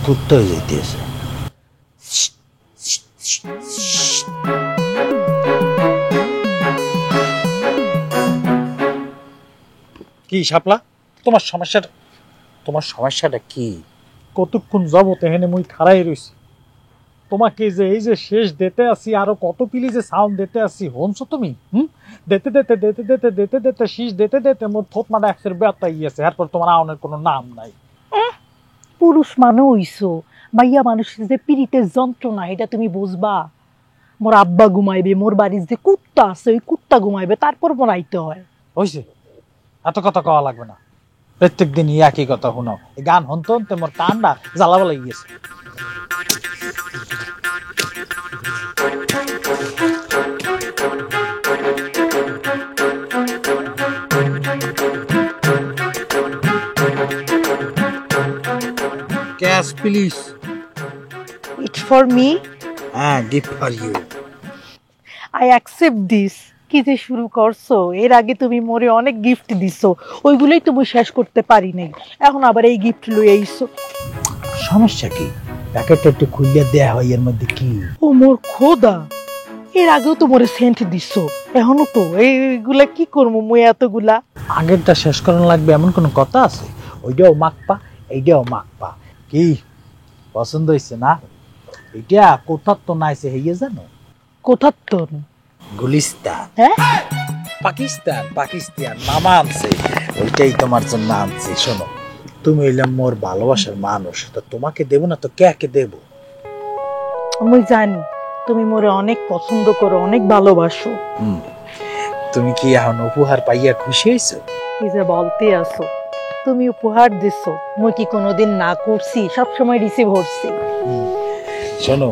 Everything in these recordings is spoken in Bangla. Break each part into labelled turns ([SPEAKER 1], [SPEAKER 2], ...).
[SPEAKER 1] কুত্তা হয়ে যাইতেছে।
[SPEAKER 2] কি শাপলা, তোমার সমস্যাটা কি? কতক্ষণ যাবত এখানে মুই খাড়াই রইছি, তোমাকে যে এই যে শেষ দিতে আসি, আরো কত পিলি যে সাউন্ড দিতে আসি, হনছো তুমি? দিতে দিতে দিতে দিতে দিতে দিতে শীষ দিতে দিতে মোর থতমাটা একসের ব্যথা গিয়েছে, এরপর তোমার আওনের কোনো নাম নাই।
[SPEAKER 3] পুরুষ মানুষ হইছো, মাইয়া মানুষের যে পীড়িতের যন্ত্রণা এটা তুমি বুঝবা? মোর আব্বা ঘুমাইবে, মোর বাড়ির যে কুত্তা আছে ওই কুত্তা ঘুমাইবে, তারপর বনাইতে হয়।
[SPEAKER 2] হইছে, এত কথা কওয়া লাগবে না, প্রত্যেক দিন একই কথা শুনো। এই গান হনতে হনতে মোর কানটা জ্বালাবা লেগে গেছে। Gas, please.
[SPEAKER 3] It's for me.
[SPEAKER 2] Gift for you.
[SPEAKER 3] I accept this. কি যে শুরু করছো, এর আগে তুমি মোরে অনেক গিফট দিছো, ওইগুলোই তুমি শেষ করতে পারি নাই, এখন আবার এই গিফট লই আইছো।
[SPEAKER 2] সমস্যা কি? প্যাকেটটা একটু খুলে দেয়া হয়, এর মধ্যে কি?
[SPEAKER 3] ও মোর খোদা, এর আগেও তো মোরে সেন্ট দিছো, এখনো তো এইগুলা কি করবো মুই এতগুলা?
[SPEAKER 2] আগেরটা শেষ করানো লাগবে এমন কোনো কথা আছে? ওইটাও মাখপা, এইটাও মাখপা। কি পছন্দ হয়েছে না? এটা কোথার তো নাইছে হইয়ে জানো?
[SPEAKER 3] কোথার তো?
[SPEAKER 2] গুলিস্তান।
[SPEAKER 3] হ্যাঁ,
[SPEAKER 2] পাকিস্তান মামা আনছে, ওইটাই তোমার জন্য আনছে। শোনো, তুমি হইলাম মোর ভালোবাসার মানুষ, তো তোমাকে দেব না তো কে দেব?
[SPEAKER 3] আমি জানি তুমি মোরে অনেক পছন্দ করো, অনেক ভালোবাসো।
[SPEAKER 2] তুমি কি এখন উপহার পাইয়া খুশি হয়েছো?
[SPEAKER 3] কি যে বলতে আসো, তুমি উপহার দিছো, মই কি কোনোদিন না করছি? সবসময় রিসিভ করছি।
[SPEAKER 2] শোনো,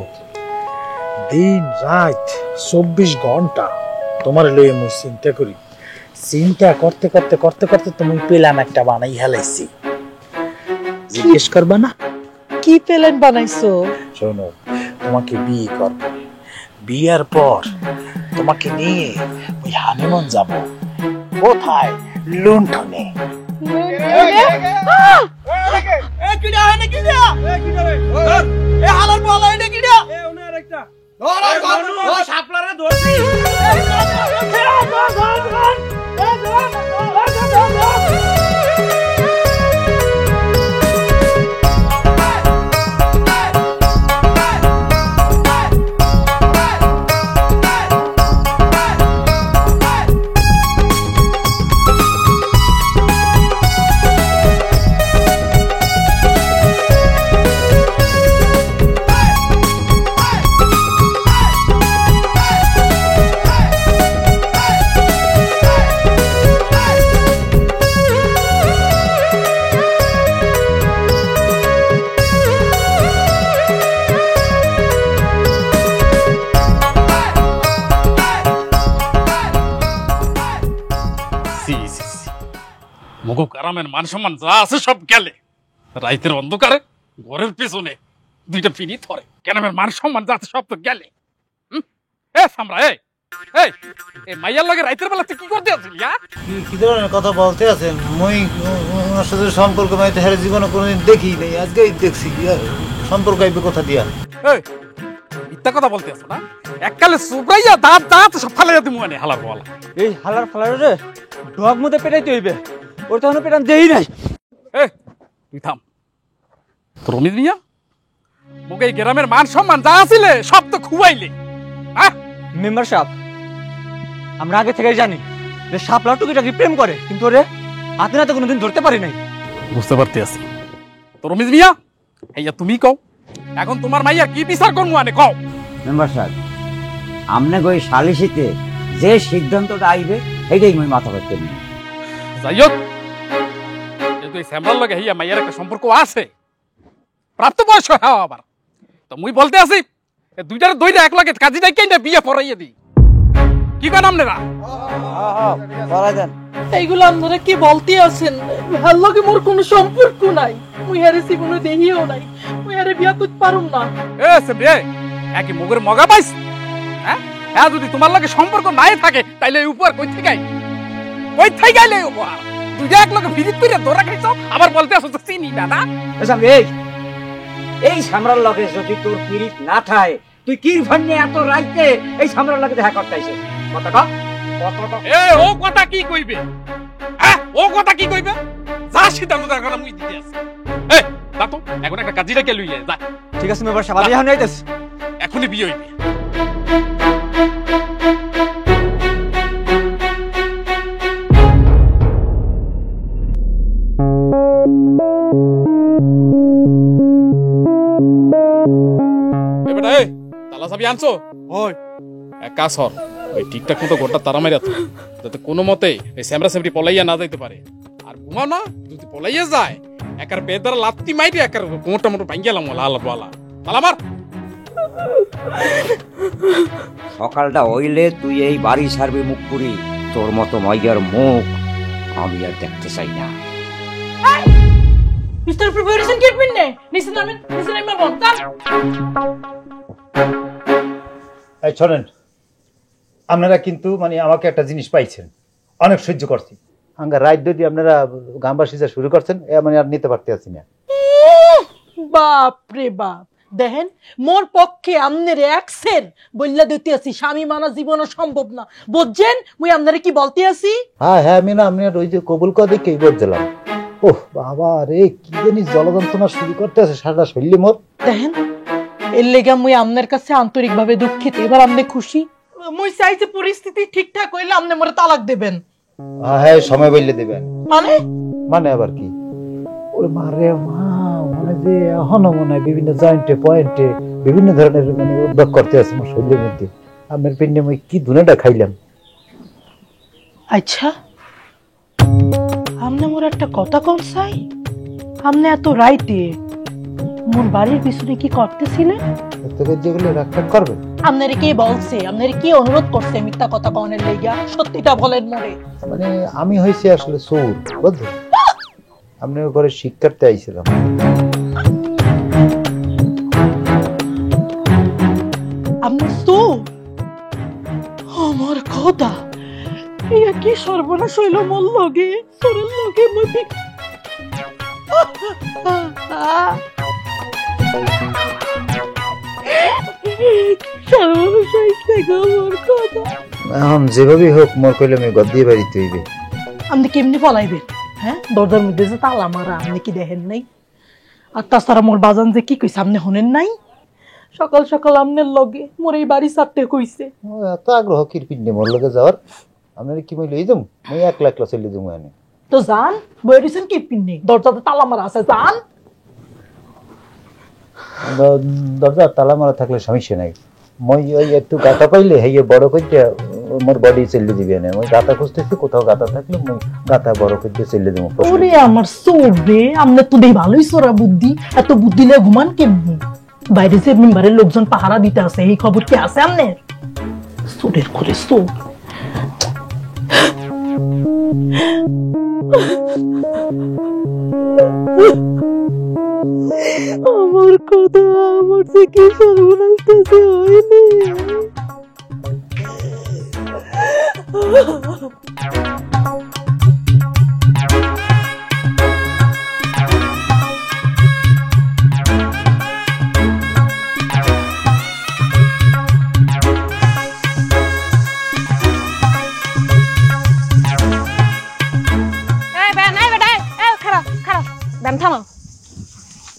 [SPEAKER 2] দিন রাত 24 ঘন্টা তোমার লইয়ে মই চিন্তা করি, চিন্তা করতে করতে করতে করতে তুমি প্ল্যান একটা বানাই হেলাইছি। জিজ্ঞেস করবা না
[SPEAKER 3] কি প্ল্যান বানাইছো?
[SPEAKER 2] শোনো, তোমাকে বিয়ে করব, বিয়ের পর তোমাকে নিয়ে ওই হানিমুন যাব। কোথায়? লন্ডনে।
[SPEAKER 4] মুগো কারামের মান সম্মান যা আছে সব গেলে রাইতের অন্ধকারে ঘরের পেছনে দুইটা পিনি ধরে কেরামের মান সম্মান যা আছে সব তো গেলে এ সামরা এই মাইয়ার লগে রাইতের বেলা তুই কি করতে আসলি
[SPEAKER 1] কি ধরনের কথা বলতে আছেন? মই ওনার সাথে সম্পর্ক মাইতে হেরে জীবনে কোনোদিন দেখি নাই, আজকেই দেখছি। সম্পর্ক আইবে কথা দিয়া?
[SPEAKER 4] মিথ্যা কথা বলতে আছো না? এককালে সুব্রাইয়া দাঁত দাঁত সব ফালাইয়া দিমু মানে হালার বলা।
[SPEAKER 5] এই হালার ফালারে ডগ মধ্যে পেটাইতে হইবে, ওর তখন পেটান দেই নাই।
[SPEAKER 4] তুই থাম তোর অমিত মিয়া, মুগে এই গ্রামের মান সম্মান যা আসিলে সব তো খুয়াইলে।
[SPEAKER 5] মেম্বার সাহেব, আমরা আগে থেকে জানি যে সাপলা টুকিটাকি প্রেম করে, কিন্তু ওরে হাতে নাতে কোনোদিন ধরতে পারি নাই।
[SPEAKER 4] বুঝতে পারতে আছি তোর অমিত মিয়া, এইয়া তুমি কও এখন তোমার মাইয়া কি বিচার করবো মানে কও।
[SPEAKER 6] মেম্বার সাহেব, আমনে গই সালিশিতে যে সিদ্ধান্তটা আইবে সেইটাই মই মাথা করতে নি।
[SPEAKER 4] যাই হোক, যেহেতু এই শ্যামলার লগে হইয়া মাইয়ার একটা সম্পর্ক আছে, প্রাপ্ত বয়স হ্যাঁ আবার, তো মুই বলতে আছি দুইটার দইটা এক লগে কাজী ডাইকাই না বিয়ে পড়াইয়া দিই। কি করেন আপনারা?
[SPEAKER 3] এইগুলো আপনারা কি বলতে আছেন? ভাল লগে মোর কোনো সম্পর্ক নাই, মুই হারে জীবনে দেখিও নাই, মুই হারে বিয়া করতে পারুম না।
[SPEAKER 4] সেমরে একই মুগের মগা পাইছ। হ্যাঁ যদি তোমার লগে সম্পর্ক নাই থাকে তাইলে এই উপর কই থেকে গাইলে উপহার দুইটা এক লগে ভিজিট করে ধরা খাইছো, আবার বলতে আসো তো চিনি না না।
[SPEAKER 6] এই সামরার লগে যদি তোর পিরিত না থাকে, তুই কি ভান্নে এত রাইতে এই সামরার লগে দেখা করতে আইছিস? কথাটা
[SPEAKER 4] ও কথা কি কইবে? ও কথা কি কইবে? যা সিদ্ধান্ত তার কথা মুই দিতে আছি। যা তো এখন একটা কাজী ডাকে লইয়ে যা।
[SPEAKER 5] ঠিক আছে মেম্বার সাহেব, আমি এখন আইতাছি।
[SPEAKER 4] এখনই বিয়ে হইবে। তালা চাবি আনছো?
[SPEAKER 5] ওই
[SPEAKER 4] এক কাজ কর, ওই ঠিকঠাক মতো গোটা তারা মাইরা তো, যাতে কোনো মতে এই স্যামরা স্যামরি পলাইয়া না যাইতে পারে। আর ঘুমাও না, যদি পলাইয়া যায় একার বেদার লাত্তি মাইরে একার কোমরটা মোটর ভাঙ্গিয়ালাম লাল বলা তালা মার।
[SPEAKER 6] সকালটা হইলে তুই এই বাড়ি ছাড়বি মুখ পুরি। তোর মতো মাইয়ার মুখ আমি আর দেখতে চাই না।
[SPEAKER 3] মিস্টার প্রিপারেশন কিট মিন্নে নিচে নামেন, নিচে নামেন বলতাম।
[SPEAKER 1] এই শোনেন, আপনারা কিন্তু মানে আমাকে একটা জিনিস পাইছেন, অনেক সহ্য করছি। আঙ্গা রাত যদি আপনারা গামবাসী যা শুরু করছেন, মানে আর নিতে পারতে আছি না।
[SPEAKER 3] বাপ রে বাপ, দেখেন মোর পক্ষে আমনের একসের বললা দিতে আছি, স্বামী মানা জীবনও সম্ভব না, বুঝছেন? মুই আপনারে কি বলতে আছি?
[SPEAKER 1] হ্যাঁ আমি না আপনার ওই যে কবুল করে কে বলছিলাম। ওহ বাবা রে, কি জানি জলযন্ত্রণা শুরু করতে আছে সারা শরীরে মোর।
[SPEAKER 3] দেখেন এর লেগা মুই আপনার কাছে আন্তরিক ভাবে দুঃখিত। এবার আপনি খুশি? মুই চাই যে পরিস্থিতি ঠিকঠাক হইলে আপনি মোরে তালাক দেবেন।
[SPEAKER 1] হ্যাঁ সময় বললে দেবেন।
[SPEAKER 3] মানে
[SPEAKER 1] আবার কি? ওরে মারে মা, মানে যে এখনো মনে হয় বিভিন্ন জয়েন্টে পয়েন্টে বিভিন্ন ধরনের মানে উদ্যোগ করতে আছে আমার শরীরের মধ্যে। আমার পিন্ডে মই কি ধুনাটা খাইলাম।
[SPEAKER 3] আচ্ছা আপনি মোর একটা কথা কল চাই, আপনি এত রাইতে মোর বাড়ির পিছনে কি করতেছিলেন?
[SPEAKER 1] যেগুলো রাগ করবেন।
[SPEAKER 3] আপনারে কে বলছে, আপনারে কি অনুরোধ করছে মিথ্যা কথা কনের লেগা? সত্যিটা বলেন মোরে।
[SPEAKER 1] মানে আমি হয়েছি আসলে চোর, বুঝলেন? আপনার ঘরে শিক্ষার্থী আইছিলাম।
[SPEAKER 3] আপনি চোর? আমার কথা ইয়া কি সর্বনাশ হইল মোর লগে, চোরের লগে মতি। সর্বনাশ হইছে গো মোর কথা।
[SPEAKER 1] এখন যেভাবেই হোক মোর কইলে আমি গদ দিয়ে বাড়িতে হইবে।
[SPEAKER 3] আপনি কেমনি পলাইবেন? হ্যাঁ, দরজার মধ্যে যে তালা মারা, আপনি কি দেখেন নাই? আর তাছাড়া মোর বাজান যে কি কইছে আপনি শুনেন নাই? সকাল সকাল আমনের লগে মোর এই বাড়ি ছাড়তে কইছে।
[SPEAKER 1] এত আগ্রহ কি পিন্ডে মোর লগে যাওয়ার? আপনার কি মই লই যাম? মই একলা একলা চলে যাবো এনে।
[SPEAKER 3] তো যান, বই দিছেন কি পিন্ডে? দরজাতে তালা মারা আছে, যান।
[SPEAKER 1] দরজা তালা মারা থাকলে সমস্যা নাই। মই ওই একটু গাতা পাইলে হেয়ে বড় কইতে মোর বডি চলে দিবে না। মই গাতা খুঁজতেছি, কোথাও গাতা থাকলে মই গাতা বড় কইতে চলে দেবো।
[SPEAKER 3] ওরে আমার চোর রে, আপনার তো দেই ভালোই চোরা বুদ্ধি। এত বুদ্ধি নিয়ে ঘুমান কেমনি? বাইরে যে মেম্বারের লোকজন পাহারা দিতে আছে, এই খবর কি আছে আপনার? চোরের করে চোর। আমার কথা আমার যে কি সর্বনাশতেছে হয়নি।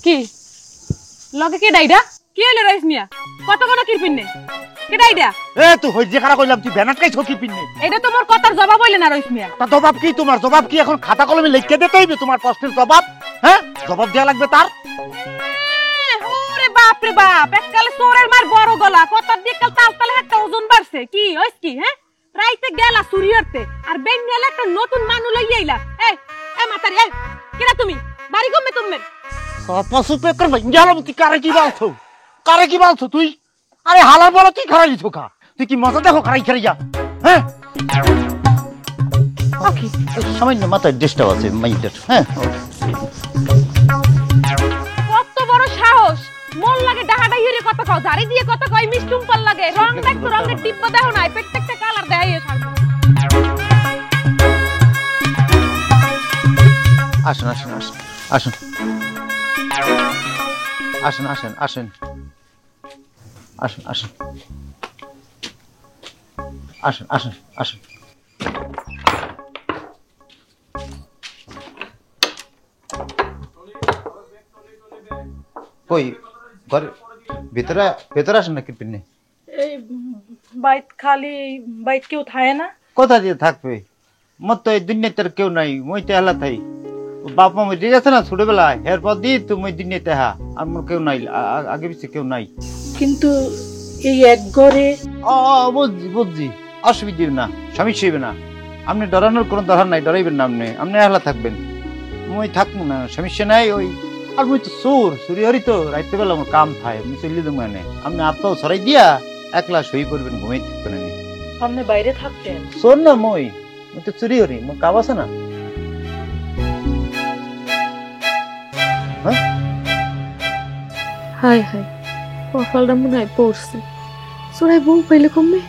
[SPEAKER 7] কি লগে কে ডাইডা কি হলো রাইস মিয়া কত কোন কিরপিন নে কে ডাইডা
[SPEAKER 2] এ তুই হইছে খারাপ কইলাম তুই ব্যানার কাই ছকি পিননে
[SPEAKER 7] এটা তোমার কথার জবাব হইলে না রাইস মিয়া
[SPEAKER 2] তা জবাব কি তোমার জবাব কি এখন খাতা কলমে লিখে দিতে হইবে তোমার প্রশ্নের জবাব হ্যাঁ জবাব দেয়া লাগবে তার
[SPEAKER 7] ওরে বাপ রে বাপ এককালে সোরের মার বড় গলা কথার দিয়ে কাল তাল তালে একটা ওজন বাড়ছে কি হইছ কি হ্যাঁ রাইতে গেলা সুরিয়রতে আর বেঙ্গলে একটা নতুন মানু লই আইলা এই এই মাতারি এই কিরা তুমি বাড়ি গমে তুমি
[SPEAKER 2] পশু পেকর ভাইঙ্গালাম তুই কারে কি বলছো তুই আরে হালার বলো তুই খারাই দিছো কা তুই কি মজা দেখো খারাই খারাই যা হ্যাঁ ওকে সামান্য মাথায় ডিস্টার্ব আছে মাইন্ডের হ্যাঁ
[SPEAKER 7] কত বড় সাহস মন লাগে ডাহাডা হিরে কত কও জারি দিয়ে কত কই মিষ্টুম পাল লাগে রং দেখো রঙের টিপ্পা দেখো না প্রত্যেকটা কালার দেখাইয়ে ছাড়বো
[SPEAKER 1] আসুন আসুন আসুন আসুন আসুন আসুন আসুন আসুন আসুন আসুন আসুন আসুন কই ঘরে ভিতরে ভিতরে আসুন না কৃপিনে
[SPEAKER 3] এই বাইত খালি বাইত কেউ থাকে না
[SPEAKER 1] কোথা দিয়ে থাকবে মোর তো এই দুনিয়াতে আর কেউ নাই মই তো হেলা থাই বাপ মা মরে গেছে না ছোটবেলায় এরপর দিয়ে তো মই দুনিয়াতে হা আর মোর কেউ নাই আগে পিছিয়ে কেউ নাই
[SPEAKER 3] কিন্তু এই এক ঘরে
[SPEAKER 1] বুঝছি বুঝছি অসুবিধা না সমস্যা হইবে না আপনি ডরানোর কোনো দরকার নাই ডরাইবেন না আপনি হেলা থাকবেন মই থাকবো না সমস্যা নাই ওই আর মই তো চুরি হরি তো রাইতে বেলা আমার কাম থাকে আমি চলে দেবো মানে আপনি আপনাও সরাই দিয়া একলা সই করবেন ঘুমাই থাকবেন
[SPEAKER 3] আপনি বাইরে থাকতেন
[SPEAKER 1] শোন না মই তো চুরি হরি মোর কাম আছে না
[SPEAKER 7] হাই হাই কপালটা মনে হয় পড়ছে চোরাই বউ পাইলে কমবে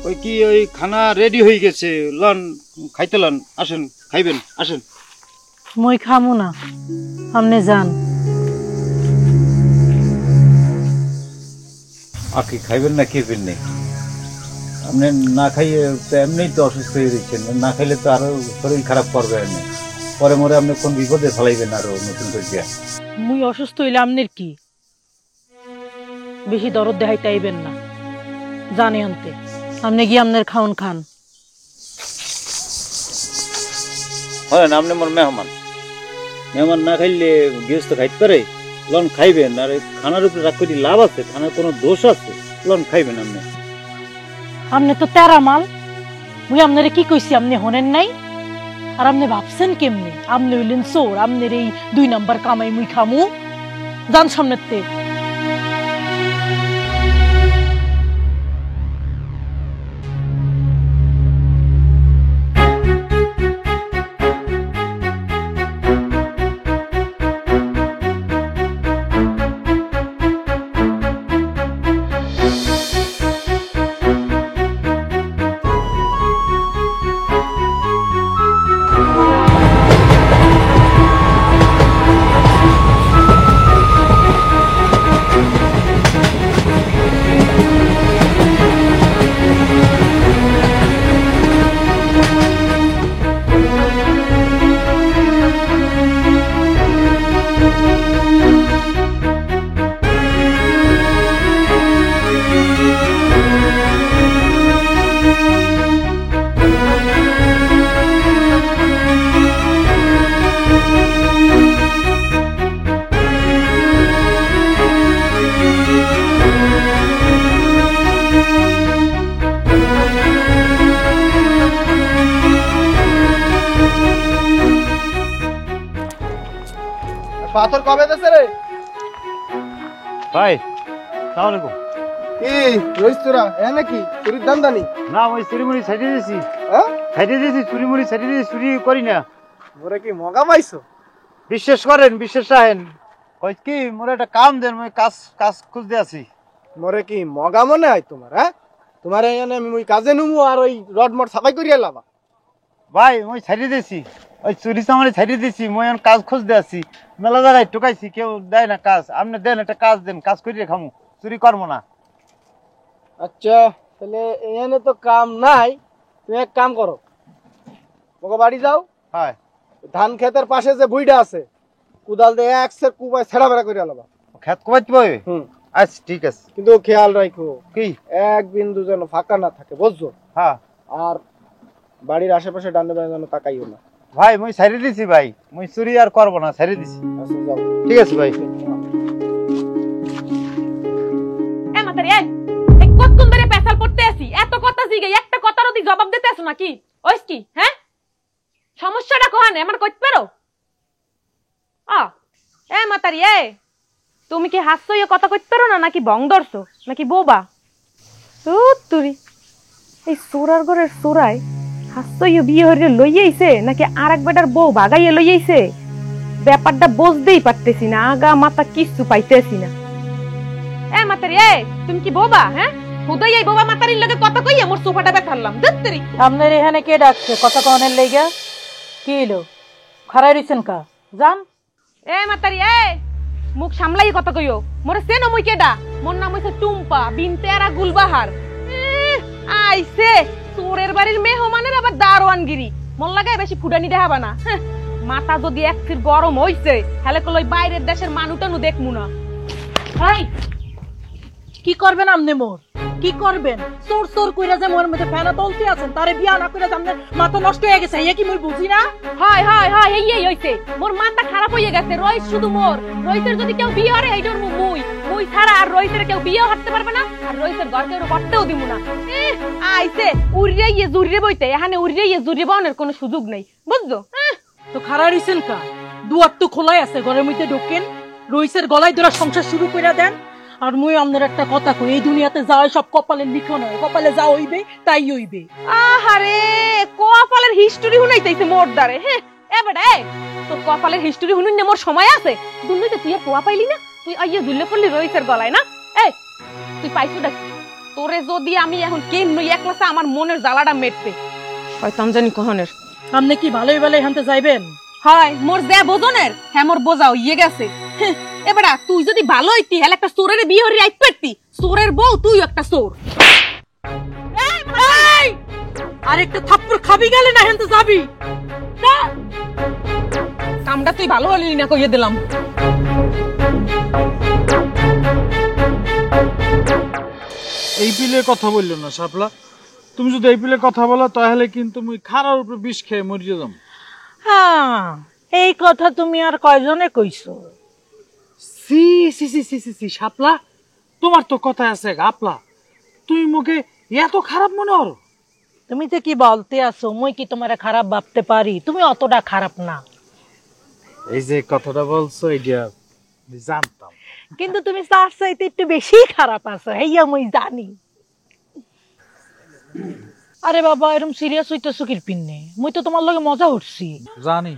[SPEAKER 1] ওই কি ওই খানা রেডি হয়ে গেছে লন খাইতে লন আসেন খাইবেন আসেন
[SPEAKER 3] মই খামু না আপনি যান
[SPEAKER 1] আকি খাইবেন না খেবেন না আপনি না খাইয়ে তো এমনিই তো অসুস্থ হয়ে রয়েছেন না খাইলে তো আরো শরীর খারাপ করবে এমনি পরে মরে আপনি কোন বিপদে ফেলাইবেন আরো নতুন করে দিয়া
[SPEAKER 3] মুই অসুস্থ হইলে আপনার কি বেশি দরদ দেখাইতে আইবেন না জানি আনতে আপনি গিয়ে আপনার খাওন খান
[SPEAKER 1] হয় না আপনি মোর মেহমান মেহমান না খাইলে গৃহস্থ খাইতে পারে লন খাইবেন আর খানার উপরে রাখ করে লাভ আছে খানার কোনো দোষ আছে লন খাইবেন আপনি
[SPEAKER 3] আপনি তো তেরা মাল মুই আপনারে কি কইছি আপনি হনেন নাই আর আপনি ভাবছেন কেমনি আপনি হইলেন চোর আপনার এই 2 নাম্বার কামাই মুই খামু যান সামনেতে
[SPEAKER 8] পাথর কবে দেছে রে?
[SPEAKER 1] ভাই সালাম আলাইকুম।
[SPEAKER 8] কি রইস তোরা এ নাকি চুরির ধান্দানি?
[SPEAKER 1] না ওই চুরিমুড়ি ছাইড়ে দিয়েছি,
[SPEAKER 8] হ্যাঁ
[SPEAKER 1] ছাইড়ে দিয়েছি, চুরিমুড়ি ছাইড়ে দিয়েছি, চুরি করি না।
[SPEAKER 8] মোরে কি মগা পাইছো?
[SPEAKER 1] বিশ্বাস করেন, বিশ্বাস রাখেন। কই কি মোরে একটা কাম দেন, মই কাজ কাজ খুঁজতে আছি।
[SPEAKER 8] মোরে কি মগা মনে হয় তোমার? হ্যাঁ তোমার এখানে আমি ওই কাজে নুমু আর ওই রড মড সাফাই করিয়া লাবা?
[SPEAKER 1] ভাই মই ছাইড়ে দিয়েছি, ওই চুরি চামারি ছাইড়ে দিয়েছি, মই এখন কাজ খুঁজতে আছি। মেলা জায়গায় টোকাইছি, কেউ দেয় না কাজ। আপনি দেন একটা কাজ, দেন কাজ করিয়ে খামু, চুরি করবো না।
[SPEAKER 8] আচ্ছা তাহলে এখানে তো কাম নাই, তুমি এক কাম করো, মগা বাড়ি যাও,
[SPEAKER 1] হয়
[SPEAKER 8] ধান ক্ষেতের পাশে যে বুইটা আছে কুদাল দিয়ে এক সের কুপায় ছেড়া বেড়া করিয়া লাবা।
[SPEAKER 1] খেত কোবাইতে পারবে? আচ্ছা ঠিক আছে।
[SPEAKER 8] কিন্তু খেয়াল রাখো
[SPEAKER 1] কি
[SPEAKER 8] এক বিন্দু যেন ফাঁকা না থাকে, বুঝছো?
[SPEAKER 1] হ্যাঁ
[SPEAKER 8] আর বাড়ির আশেপাশে ডান্ডে বাড়ি যেন তাকাইও না।
[SPEAKER 1] ভাই মই ছাইড়ে দিছি, ভাই মই চুরি আর করবো না, ছাইড়ে দিছি।
[SPEAKER 8] আচ্ছা যাও।
[SPEAKER 1] ঠিক আছে ভাই।
[SPEAKER 7] এ মাতারি এই কতক্ষণ ধরে পেছাল পড়তে আছি, এত কথা জিগে একটা কথার অধিক জবাব দিতে আসো নাকি? ওইস কি হ্যাঁ, সমস্যাটা কোহানে আমার কইতে পারো? এ মাতারি তুমি কি হাসছো ইয়ে কথা কইতে পারো না, নাকি বং ধরছো, নাকি বোবা? তুই এই সোরার ঘরের সোরাই হাসছো ইয়ে বিয়ে হইরে লইয়াইছে, নাকি আর এক বেটার বউ ভাগাইয়ে লইয়াইছে? ব্যাপারটা বুঝতেই পারতেছি না, আগা মাথা কিচ্ছু পাইতেছি না। এ মাতারি তুমি কি বোবা? হ্যাঁ হুদাই এই বোবা মাতারির লগে কথা কইয়া মোর সোফাটা বেঠালাম দত্তরি।
[SPEAKER 3] আপনার এখানে কে ডাকছে? কথা কনের লেগা কি হলো? খারাই রইছেন কা? জান
[SPEAKER 7] এ মাতারি মুখ সামলাই কথা কইও। মোরে চেনো মুই কেডা? মোর নাম হইছে টুম্পা বিনতে আরা গুলবাহার। আইছে চোরের বাড়ির মেহমানের আবার দারোয়ানগিরি। মন লাগায় বেশি ফুটানি দেখাবা না। মাথা যদি এক ফির গরম হইছে হেলে কলই বাইরের দেশের মানুটানু দেখমু না।
[SPEAKER 3] হাই কি করবেন আপনি? মোর কি করবেন? চোর চোর কইরা যে মোর মধ্যে ফেনা তলতে আছেন, তারে বিয়া না কইরা যে আপনার মাথা নষ্ট হয়ে গেছে, এই কি মই বুঝি না?
[SPEAKER 7] হয় হয় হয় এই হইছে মোর মাথা খারাপ হয়ে গেছে। রইস শুধু মোর, রইসের যদি কেউ বিয়ে হরে এইটার মুই মুই ছাড়া আর রইসের কেউ বিয়েও হাঁটতে পারবে না, আর রইসের ঘর কেউ করতেও দিব না। আইছে উড়িয়ে ইয়ে জুড়িয়ে বইতে, এখানে উড়িয়ে ইয়ে জুড়িয়ে বাউনের কোনো সুযোগ নেই, বুঝছো?
[SPEAKER 3] তো খারাই রইছেন কা? দুয়ার তো খোলাই আছে, ঘরের মধ্যে ঢোকেন, রইসের গলায় ধরা সংসার শুরু কইরা দেন। আর মুই আপনার একটা কথা কই, এই দুনিয়াতে যাওয়াই সব কপালের লিখন হয়, কপালে যা হইবে তাই হইবে।
[SPEAKER 7] আহারে কপালের হিস্টোরি হুনাইতেছে মোর দ্বারে। হ্যাঁ এবারে তো কপালের হিস্টোরি হুনুন না মোর সময় আছে। দুনিয়াতে তুই আর পোয়া পাইলি না, তুই আইয়া ঝুলে পড়লি রইসের গলায় না? তুই পাইছু ডাক তোরে যদি আমি এখন কেন নই একলাসে আমার মনের জ্বালাটা মেটবে। শয়তান জানি কহনের।
[SPEAKER 3] আপনি কি ভালোই ভালোই হানতে যাইবেন?
[SPEAKER 7] হয় মোর যে বোঝনের হ্যাঁ মোর বোঝা হইয়ে গেছে। এবারে তুই যদি ভালো হইতি হেলে একটা চোরের বিয়ে হরি আইতে পারতি। চোরের বউ তুই একটা চোর।
[SPEAKER 3] আর একটা থাপ্পড় খাবি গেলে না হেনতে যাবি।
[SPEAKER 7] কামটা তুই ভালো হলি না কইয়ে দিলাম।
[SPEAKER 2] এই পিলের কথা বললো না শাপলা, তুমি যদি এই পিলের কথা বলো তাহলে কিন্তু মুই খারার উপরে বিষ খেয়ে মরিয়ে যাম।
[SPEAKER 3] হ্যাঁ এই কথা তুমি আর কয়জনে কইছো?
[SPEAKER 2] সি সি সি সি সি সি শাপলা, তোমার তো কথা আছে গাপলা, তুমি মুখে এত খারাপ মনে হলো?
[SPEAKER 3] তুমি তো কি বলতে আছো? মুই কি তোমারে খারাপ ভাবতে পারি? তুমি অতটা খারাপ না।
[SPEAKER 2] এই যে কথাটা বলছো এটা জানতাম,
[SPEAKER 3] কিন্তু তুমি তার চাইতে একটু বেশি খারাপ আছো, হেইয়া মুই জানি। আরে বাবা এরকম সিরিয়াস হইতেছো কির পিন্নে? মুই তো তোমার লগে মজা উঠছি।
[SPEAKER 2] জানি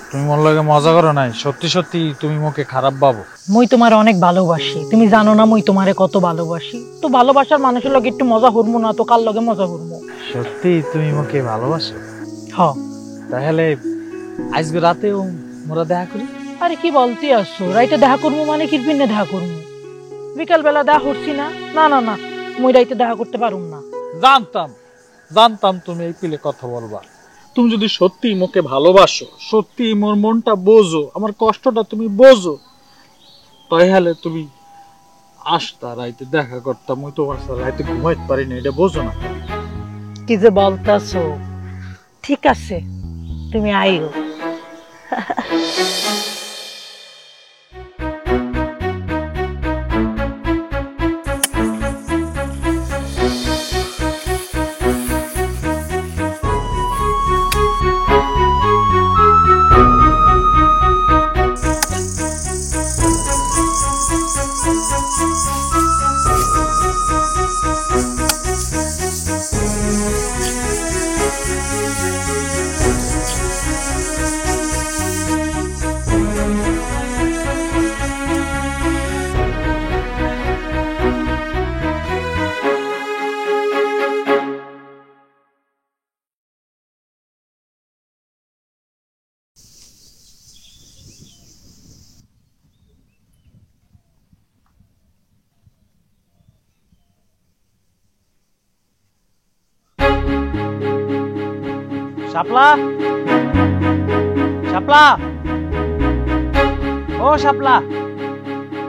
[SPEAKER 2] তুমি মন লাগে মজা করো নাই, সত্যি সত্যি তুমি মুখে খারাপ ভাবো।
[SPEAKER 3] মুই তোমার অনেক ভালোবাসি, তুমি জানো না মুই তোমারে কত ভালোবাসি। তো ভালোবাসার মানুষের লগে একটু মজা হরমু না তো কার লগে মজা হরমু?
[SPEAKER 2] সত্যি তুমি মুখে ভালোবাসো?
[SPEAKER 3] হ।
[SPEAKER 2] তাহলে আজকে রাতেও মোরা দেখা করি।
[SPEAKER 3] আরে কি বলতে আসছো? রাইতে দেখা করবো মানে কির পিন্নে দেখা করবো? বিকাল বেলা দেখা করছি না? না না না মুই রাইতে দেখা করতে পারুম না।
[SPEAKER 2] জানতাম জানতাম তুমি এই পিলে কথা বলবা। তুমি যদি সত্যি মুখে ভালোবাসো, সত্যি মোর মনটা বোঝো, আমার কষ্টটা তুমি বোঝো, তাহলে তুমি আসতা রাইতে দেখা করতাম। মুই তোমার সাথে রাইতে ঘুমাইতে পারি না, এটা বোঝো না?
[SPEAKER 3] কি যে বলতাছো? ঠিক আছে তুমি আইও।
[SPEAKER 2] শাপলা, শাপলা, ও শাপলা,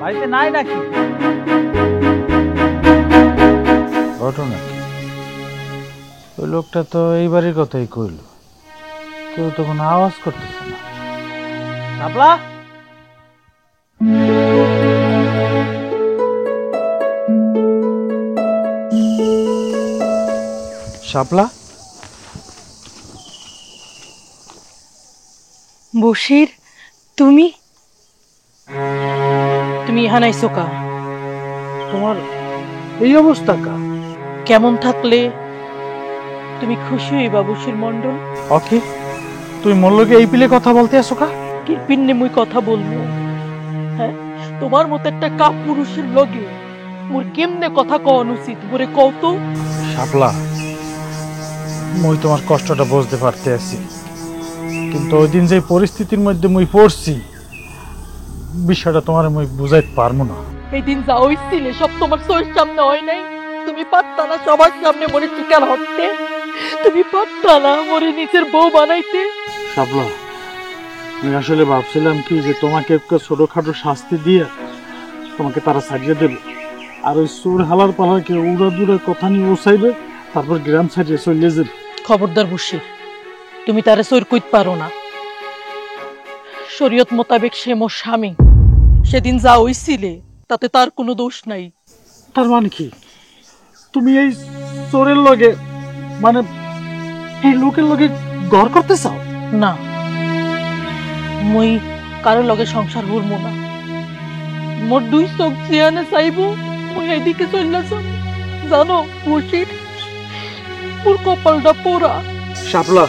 [SPEAKER 2] বাড়িতে নাই নাকি? ঘটনা কি? ওই লোকটা তো এই বাড়ির কথাই কইল, কেউ তো কোনো আওয়াজ করতেছে না। শাপলা, শাপলা,
[SPEAKER 3] বশির, তুমি তুমি ইহা নাইছো কা?
[SPEAKER 2] তোমার এই অবস্থা কা?
[SPEAKER 3] কেমন থাকলে তুমি খুশি হইবা বশির মন্ডল?
[SPEAKER 2] ওকে, তুই মোর লগে এই পিলে কথা বলতে আসো কা?
[SPEAKER 3] কি পিন্নে মুই কথা বলবো? হ্যাঁ, তোমার মতো একটা কাপ পুরুষের লগে মোর কেমনে কথা কওয়া উচিত মোরে কও তো?
[SPEAKER 2] শাপলা, মুই তোমার কষ্টটা বুঝতে পারতে আছি, কিন্তু ওই দিন যে পরিস্থিতির মধ্যে মুই পড়ছি বিষয়টা তোমার মুই বুঝাইতে পারবো না।
[SPEAKER 3] এই দিন যা হইছিল সব তোমার চোখের সামনে হয় নাই? তুমি পারতা না সবার সামনে মরে চিকার হতে? তুমি পারতা না মরে নিজের বউ বানাইতে?
[SPEAKER 2] শাপলা, আমি আসলে ভাবছিলাম কি যে তোমাকে একটু ছোটখাটো শাস্তি দিয়ে তোমাকে তারা ছাড়িয়ে দেবে, আর ওই সুর হালার পালাকে উড়া দুড়া কথা নিয়ে ওসাইবে, তারপর গ্রাম ছাড়িয়ে চলে যাবে।
[SPEAKER 3] খবরদার বশির, তুমি তারে সৈর কইতে পারো না। শরীয়ত মোতাবেক সে মোর স্বামী, সেদিন যা হইছিলে তাতে তার কোনো দোষ নাই।
[SPEAKER 2] তার মানে কি তুমি এই চোরের লগে, মানে এই লোকের লগে ঘর করতে চাও?
[SPEAKER 3] না, মুই কারো লগে সংসার করবো না। মোর দুই চোখ জিয়ানে চাইবো মুই এইদিকে চলে যাব। জানো বশির, মোর কপালটা পোড়া।
[SPEAKER 2] শাপলা,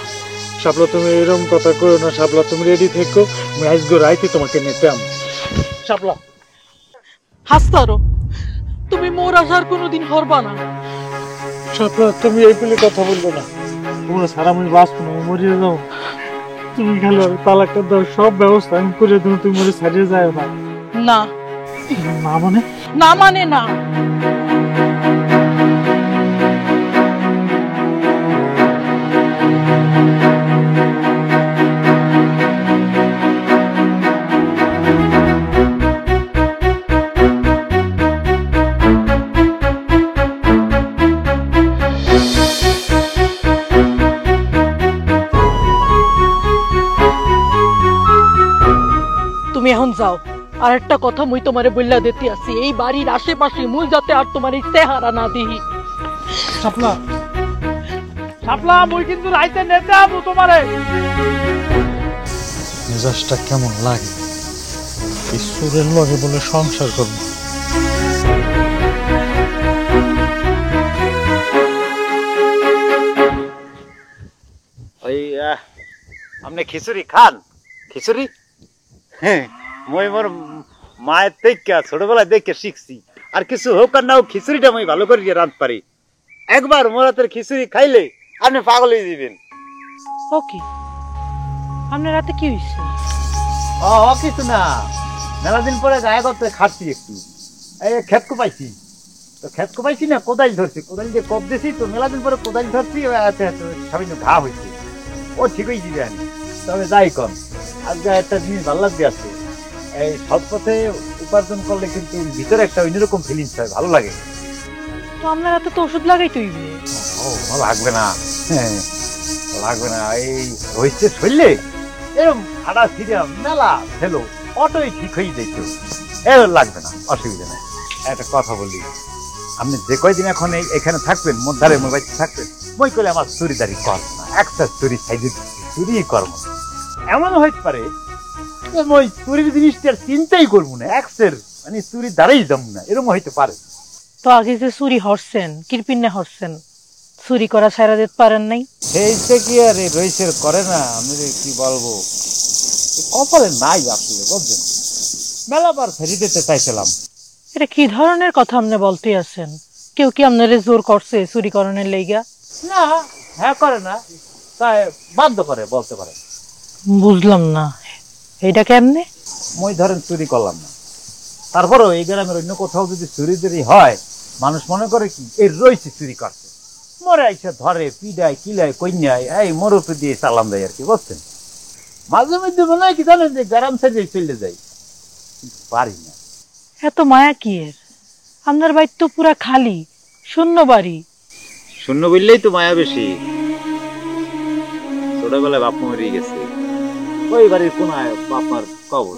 [SPEAKER 2] শাপলা, তুমি এরকম কথা কইও না। শাপলা, তুমি রেডি থেকো, আমি আজকে রাইতে তোমাকে নিতাম। শাপলা,
[SPEAKER 3] হাসতারো, তুমি মোর আসার কোনোদিন হরবা না।
[SPEAKER 2] শাপলা, তুমি এই পেলে কথা বলবো না। তোমরা সারা আমি বাঁচবো না, আমি মরিয়ে যাও। তুমি খালি তালাকটা দাও, সব ব্যবস্থা আমি করে দেবো, তুমি মরে ছাড়িয়ে যায় না।
[SPEAKER 3] না
[SPEAKER 2] না মানে?
[SPEAKER 3] না মানে না। তুমি এখন যাও। আর একটা কথা মুই তোমারে বললা দিতে আছি, এই বাড়ির আশেপাশে মুই যাতে আর তোমার এই চেহারা না দিই।
[SPEAKER 2] শাপলা, শাপলা, মুই কিন্তু রাইতে নেতে যাবো তোমারে। মেজাজটা কেমন লাগে ঈশ্বরের লগে বলে সংসার করবো।
[SPEAKER 1] ওই আপনি খিচুড়ি খান? খিচুড়ি? হ্যাঁ, মই মোর মায়ের থেকে ছোটবেলায় দেখে শিখছি। আর কিছু হোক আর না হোক, খিচুড়িটা আমি ভালো করে রাঁধতে পারি। একবার মোর হাতের খিচুড়ি খাইলে আপনি পাগল হয়ে যাবেন।
[SPEAKER 3] ওকে, আপনার রাতে কি হয়েছে?
[SPEAKER 1] কিছু না, মেলা দিন পরে গায়ে করতে খাচ্ছি একটু। এই ক্ষেত কোপাইছি, তো ক্ষেত কোপাইছি না, কোদাল ধরছি, কোদাল দিয়ে কপ দিয়েছি, তো মেলা দিন পরে কোদাল ধরছি, সামান্য ঘা হয়েছে। ও ঠিক হয়ে যাবে। তবে যাই কম, আজকে একটা জিনিস ভালো লাগতে আছে, এই সৎ পথে উপার্জন করলে কিন্তু ভিতরে একটা অন্যরকম ফিলিংস হয়, ভালো লাগে।
[SPEAKER 3] তো আপনার হাতে তো ওষুধ লাগাইতে হইবে।
[SPEAKER 1] ও লাগবে না, হ্যাঁ লাগবে না। এই হয়েছে শরীরে এরকম ফাটা ছিঁড়ে মেলা ফেলো, অটোই ঠিক হয়ে যেত, এর লাগবে না, অসুবিধা নেই। একটা কথা বলি, আপনি যে কয়দিন এখন এখানে থাকবেন, মধ্যারে মোবাইল থাকবেন, মই করলে আমার চুরিদারি করবো না, একটা চুরি সাইজে চুরি করবো না। এমন হইতে পারে মই চুরির জিনিসটার চিন্তাই করবো না, এক্সের মানে চুরি দাঁড়াই যাম না, এরকম হইতে পারে।
[SPEAKER 3] তো আগে যে চুরি হরছেন কিরপিন্নে হরছেন, চুরি করা ছাড়া দিতে পারেন নাই?
[SPEAKER 1] সেইটা কি আর রয়েছে করে না, আমি কি বলবো, কপালে নাই আসলে বুঝছেন। মেলাবার ফেরি দিতে চাইছিলাম।
[SPEAKER 3] এটা কি ধরনের কথা আপনি বলতে আছেন? কেউ কি আপনারে জোর করছে চুরি করণের লাইগা?
[SPEAKER 1] না, হ্যাঁ করে না, তাই বাধ্য করে বলতে পারে।
[SPEAKER 3] বুঝলাম না, এইটা কেমনে?
[SPEAKER 1] মই ধরেন চুরি করলাম না, তারপরেও এই গ্রামের অন্য কোথাও যদি চুরি যদি হয়, মানুষ মনে করে কি এই রয়েছে চুরি করছে, মরে আইসে ধরে পিডায় কিলায় কন্যায় এই মরুপে দিয়ে চালাম দেয় আর কি বুঝছেন। মাঝে মধ্যে মনে হয় কি জানেন যে গ্রাম সাইডে চলে যাই, কিন্তু পারি না।
[SPEAKER 3] এত মায়া কি এর? আপনার বাড়ি তো পুরা খালি, শূন্য বাড়ি।
[SPEAKER 1] শূন্য বললেই তো মায়া বেশি। ছোটবেলায় বাপ মরে গেছে, ওই বাড়ির কোনায় বাপার কবর।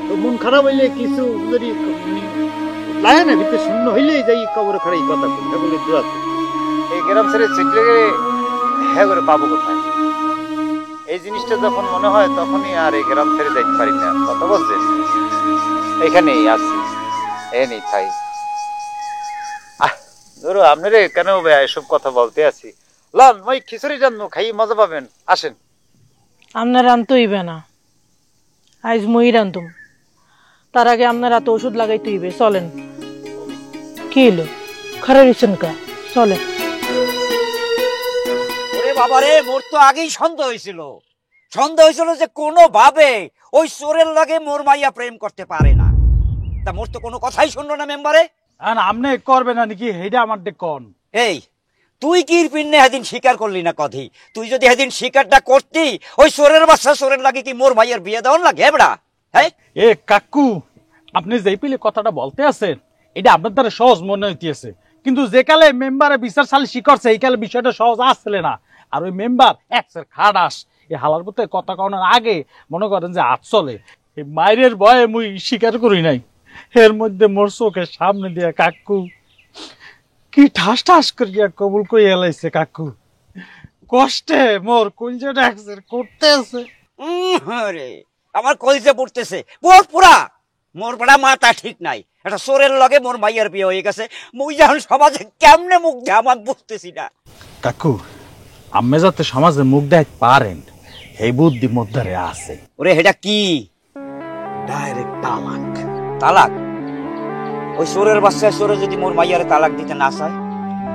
[SPEAKER 1] তো মন খারাপ হইলে কিছু যদি লাগে না, ভিতরে শূন্য হইলেই যাই কবরে খারাই কথা বলে দূরাত। এই গ্রাম ছেড়ে চলে গেলে হ্যাঁ করে পাবো কোথায়? এই জিনিসটা যখন মনে হয় তখনই আর এই গ্রাম ছেড়ে যাইতে পারি না। কথা বলছেন, এখানেই আছি, এখানেই থাই। ধরো আপনারে কেন এসব কথা বলতে আছি। লন মই খিচুড়ি রান্নু, খাই মজা পাবেন, আসেন।
[SPEAKER 3] আপনার আনতে হইবে না, আজ মই রান্ধুম। তার আগে আপনার এত ওষুধ লাগাইতে হইবে, চলেন। কি এলো খারাপ হয়েছেন কা? চলেন।
[SPEAKER 6] ওরে বাবারে, মোর তো আগেই সন্দেহ হয়েছিল যে কোনো ভাবে ওই চোরের লাগে মোর মাইয়া প্রেম করতে পারে না। তা মোর তো কোনো কথাই শুনলো না মেম্বারে।
[SPEAKER 2] আপনি করবেন না নাকি? হেডা আমার কোন
[SPEAKER 6] এই তুই কি পিন্নে সেদিন স্বীকার করলি না কথি? তুই যদি সেদিন স্বীকারটা করতি, ওই চোরের বাচ্চা চোরের লাগে কি মোর মাইয়ের বিয়ে দেওয়ার লাগে এবড়া? হ্যাঁ
[SPEAKER 2] এ কাকু, আপনি যেই পিলে কথাটা বলতে আছেন এটা আপনার দ্বারা সহজ মনে হইতেছে, কিন্তু যে কালে মেম্বারে বিচার সালিশি করছে এই কালে বিষয়টা সহজ আসলে না। আর ওই মেম্বার একসের খাডাস, এই হালার মধ্যে কথা কওয়ার আগে মনে করেন যে হাত চলে। এই মায়ের ভয়ে মুই স্বীকার করি নাই, এর মধ্যে মোর চোখের সামনে দিয়া কাকু কি ঠাস ঠাস করিয়া কবুল করে এলাইছে। কাকু কষ্টে মোর কলজেটা একসের করতে আছে।
[SPEAKER 6] রে আমার কলিজে পড়তেছে পুরা। মোর বড়া মাথা ঠিক নাই, একটা চোরের লগে মোর মাইয়ার বিয়ে হয়ে গেছে। মুই যখন সমাজে কেমনে মুখ দেয় আমার বুঝতেছি না।
[SPEAKER 2] কাকু আমি যাতে সমাজে মুখ দেয় পারেন এই বুদ্ধি মধ্যে আছে।
[SPEAKER 6] ওরে এটা কি?
[SPEAKER 2] ডাইরেক্ট তালাক।
[SPEAKER 6] তালাক? ওই চোরের বাচ্চা চোরে যদি মোর মাইয়ারে তালাক দিতে না চায়?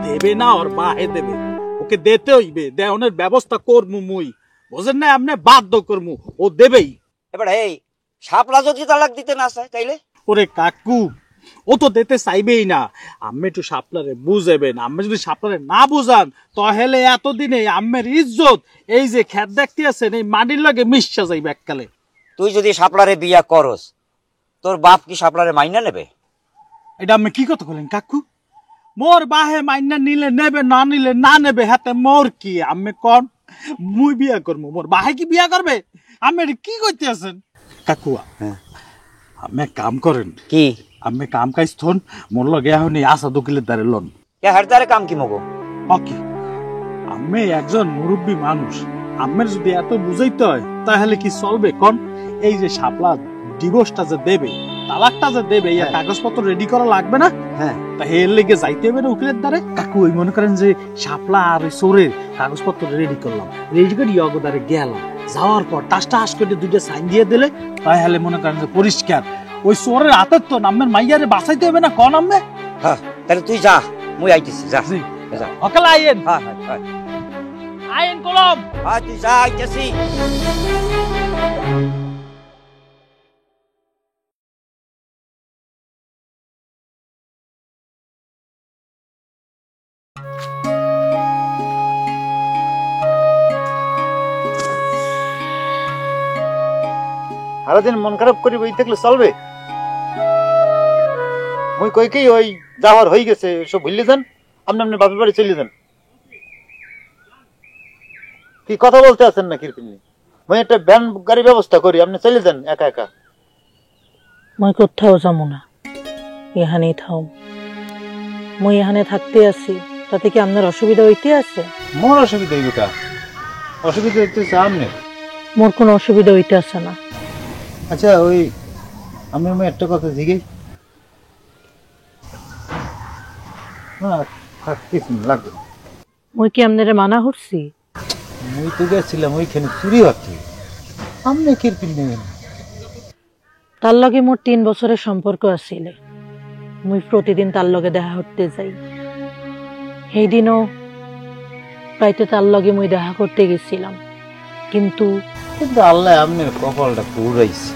[SPEAKER 2] দেবে না, ওর বাহে দেবে, ওকে দিতে হইবে, দেওয়ানোর ব্যবস্থা করমু মুই, বুঝেন না? আপনি বাধ্য করমু, ও দেবেই।
[SPEAKER 6] এবার এই শাপলা যদি তালাক দিতে না চায় তাইলে?
[SPEAKER 2] ওরে কাকু ও তো দিতে চাইবেই না, আমি একটু সাপলারে বুঝাবেন। আমি যদি সাপলারে না বুঝান তাহলে এতদিনে আম্মের ইজ্জত এই যে খেত দেখতে আছেন এই মাটির লগে মিশা যাইবে এককালে।
[SPEAKER 6] তুই যদি শাপলারে বিয়া করস, তোর বাপ কি শাপলারে মাইনা নেবে?
[SPEAKER 2] এটা আমি কি কথা বলেন কাকু? মোর বাহে মাইনা নিলে নেবে, না নিলে না নেবে, হাতে মোর কি? আমি কন মুই বিয়া করবো, মোর বাহে কি বিয়া করবে? আমি কি করতে আছেন কাকু? আমি কাম করেন
[SPEAKER 6] কি?
[SPEAKER 2] আমি কাম কাজ থন মোর লগে এখন আসা দকিলের দ্বারে লন।
[SPEAKER 6] হারদারে কাম কি মগো?
[SPEAKER 2] ওকে, আমি একজন মুরব্বী মানুষ, আমের যদি এত বুঝাইতে হয় তাহলে কি চলবে কন? এই যে শাপলা ডিভোর্সটা যে দেবে, তালাকটা যে দেবে, এই কাগজপত্র রেডি করা লাগবে না?
[SPEAKER 6] হ্যাঁ,
[SPEAKER 2] তা এর লেগে যাইতে হবে না উকিলের দ্বারে। কাকু ওই মনে করেন যে শাপলা আর চোরের কাগজপত্র রেডি করলাম, রেডি করে অগদারে গেলাম, যাওয়ার পর টাস করে দুইটা সাইন দিয়ে দিলে তাহলে মনে করেন যে পরিষ্কার। ওই চোরের হাতের তো নামের মাইয়ারে বাঁচাইতে হবে না কন আম্মে?
[SPEAKER 6] হ্যাঁ, তাহলে তুই যা, মুই আইতেছি, যা যা।
[SPEAKER 2] অকালে আইয়েন।
[SPEAKER 6] হ্যাঁ হ্যাঁ হ্যাঁ,
[SPEAKER 2] আইয়েন কলম।
[SPEAKER 6] হ্যাঁ তুই যা, আইতেছি।
[SPEAKER 1] সারাদিন মন খারাপ করে বই থাকলে চলবে? মুই কই কি ওই যাওয়ার হয়ে গেছে সব ভুললে যান, আপনি আপনার বাপের বাড়ি চলে যান। কি কথা বলতে আছেন না কিরপিনি? মুই একটা ভ্যান গাড়ি ব্যবস্থা করি, আপনি চলে যান একা একা।
[SPEAKER 3] মই কোথাও যাবো না, এখানেই থাও। মই এখানে থাকতে আছি, তাতে কি আপনার অসুবিধা হইতে আছে?
[SPEAKER 1] মোর অসুবিধা হইবে কা? অসুবিধা হইতেছে আপনি।
[SPEAKER 3] মোর কোনো অসুবিধা হইতে আছে না।
[SPEAKER 1] আচ্ছা ওই আমি একটা কথা জিজ্ঞেস না থাক, কিছু না, লাগবে না।
[SPEAKER 3] মুই কি আপনারে মানা করছি?
[SPEAKER 1] মুই তো গেছিলাম ওইখানে চুরি হচ্ছে, আপনি কিরপিন নেবেন?
[SPEAKER 3] তার লগে মোর 3 বছরের সম্পর্ক আছিল। মুই প্রতিদিন তার লগে দেখা করতে যাই। সেই দিনও রাইতে তার লগে মুই দেখা করতে গেছিলাম, কিন্তু
[SPEAKER 1] কিন্তু আল্লাহ আপনার কপালটা পুরাইছে।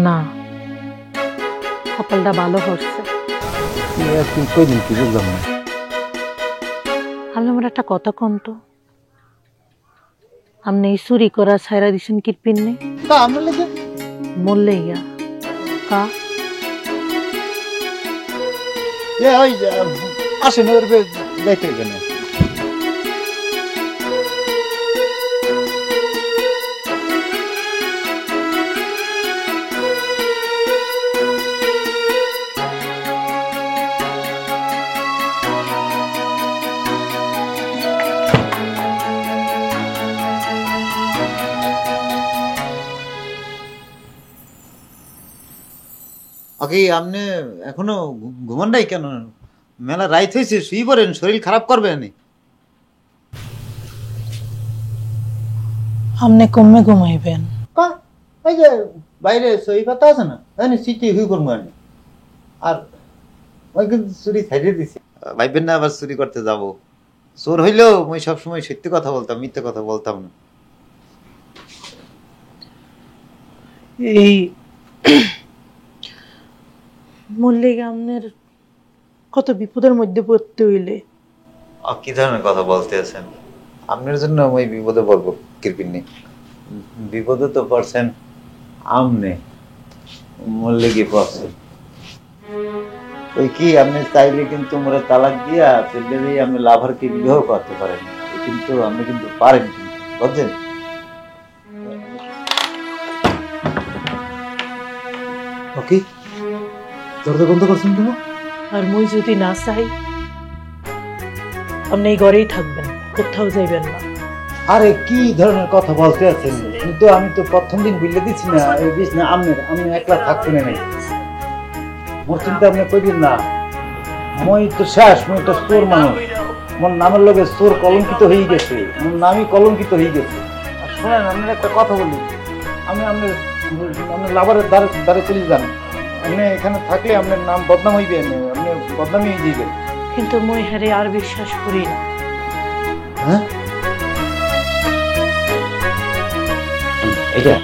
[SPEAKER 3] না, কপালটা ভালো করছে।
[SPEAKER 1] কইদিন কি বুঝলাম না।
[SPEAKER 3] আপনি আমার একটা কথা কন তো, আপনি এই চুরি করা ছাইরা দিছেন কিরপিন নেই
[SPEAKER 1] তা আমরা লেগে
[SPEAKER 3] মরলে ইয়া কা
[SPEAKER 1] ওই আসেন ওর দেখতে গেলেন। আগে আপনি এখনো ঘুমান নাই কেন? মেলা রাইত হয়েছে, শুই পড়েন, শরীর খারাপ করবে না।
[SPEAKER 3] আপনি কমে ঘুমাইবেন?
[SPEAKER 1] ওই যে বাইরে সই পাতা আছে না, সিটি হুই করবো আমি। আর ওই কিন্তু চুরি ছাইড়ে দিছি, ভাইবেন না আবার চুরি করতে যাব। চোর হইলেও আমি সবসময় সত্যি কথা বলতাম, মিথ্যে কথা বলতাম না।
[SPEAKER 3] এই মল্লিক আপনার কত বিপদের মধ্যে পড়তে হইলে।
[SPEAKER 1] কি ধরনের কথা বলতে আছেন? আপনার জন্য আমি বিপদে পড়বো কৃপিনি? বিপদে তো পড়ছেন আমনে, মল্লিকই পড়ছেন। ওই কি আপনি চাইলে কিন্তু মোরা তালাক দিয়া চলে দিয়ে আপনি লাভারকে বিবাহ করতে পারেন, কিন্তু আপনি কিন্তু পারেন, বুঝছেন? ওকে, দরজা বন্ধ করছেন কেন?
[SPEAKER 3] আর মুই যদি না চাই, আপনি এই ঘরেই থাকবেন, কোথাও যাইবেন না।
[SPEAKER 1] আরে কি ধরনের কথা বলতে আছেন? কিন্তু আমি তো প্রথম দিন বুঝলে দিচ্ছি না, এই বিষ না আপনার, আমি একলা থাকতে নাই। মোর চিন্তা আপনি কইবেন না, মই তো শেষ, মই তো চোর মানুষ। মোর নামের লগে চোর কলঙ্কিত হয়ে গেছে, মোর নামই কলঙ্কিত হয়ে গেছে। আর শোনেন, আপনার একটা কথা বলি, আমি আপনার লাভারের দ্বারে চলে যান। আপনি এখানে থাকলে আপনার নাম বদনাম হইবে, আপনি বদনামই হয়ে যাইবেন।
[SPEAKER 3] কিন্তু মই হারে আর বিশ্বাস করি না।
[SPEAKER 1] হ্যাঁ, এটা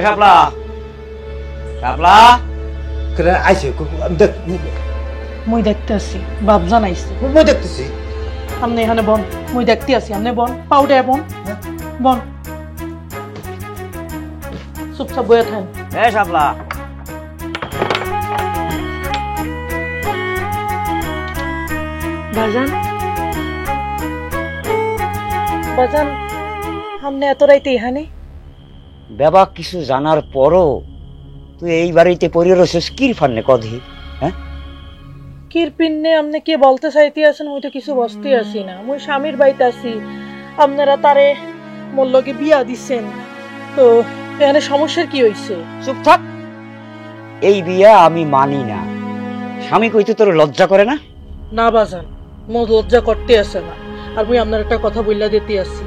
[SPEAKER 6] শাপলা শাপলা
[SPEAKER 1] আইসে,
[SPEAKER 3] মই দেখতে আছি, বাপ জানাইছে।
[SPEAKER 1] মই দেখতেছি।
[SPEAKER 3] আপনি এখানে বন, মই দেখতে আছি, আপনি বন, পাউডে বন, বন, চুপচাপ বয়ে থাকেন।
[SPEAKER 6] শাপলা
[SPEAKER 3] বাজান, বাজান, আপনি এত রাইতে এখানে?
[SPEAKER 6] বাবা কিছু জানার পরও তুই এই বাড়িতে পড়ে রয়েছিস কির ফান্নে কধি? হ্যাঁ,
[SPEAKER 3] কিরপিন্নে আপনি কে বলতে চাইতে আছেন? মুই তো কিছু বসতে আসি না, মুই স্বামীর বাড়িতে আছি। আপনারা তারে মোর লগে বিয়া দিচ্ছেন, তো এখানে সমস্যার কি হইছে?
[SPEAKER 6] চুপ থাক। এই বিয়া আমি মানি না। স্বামী কইতে তোর লজ্জা করে না?
[SPEAKER 3] না বাজান, মোর লজ্জা করতে আসে না। আর মুই আপনার একটা কথা বইলা দিতে আসি,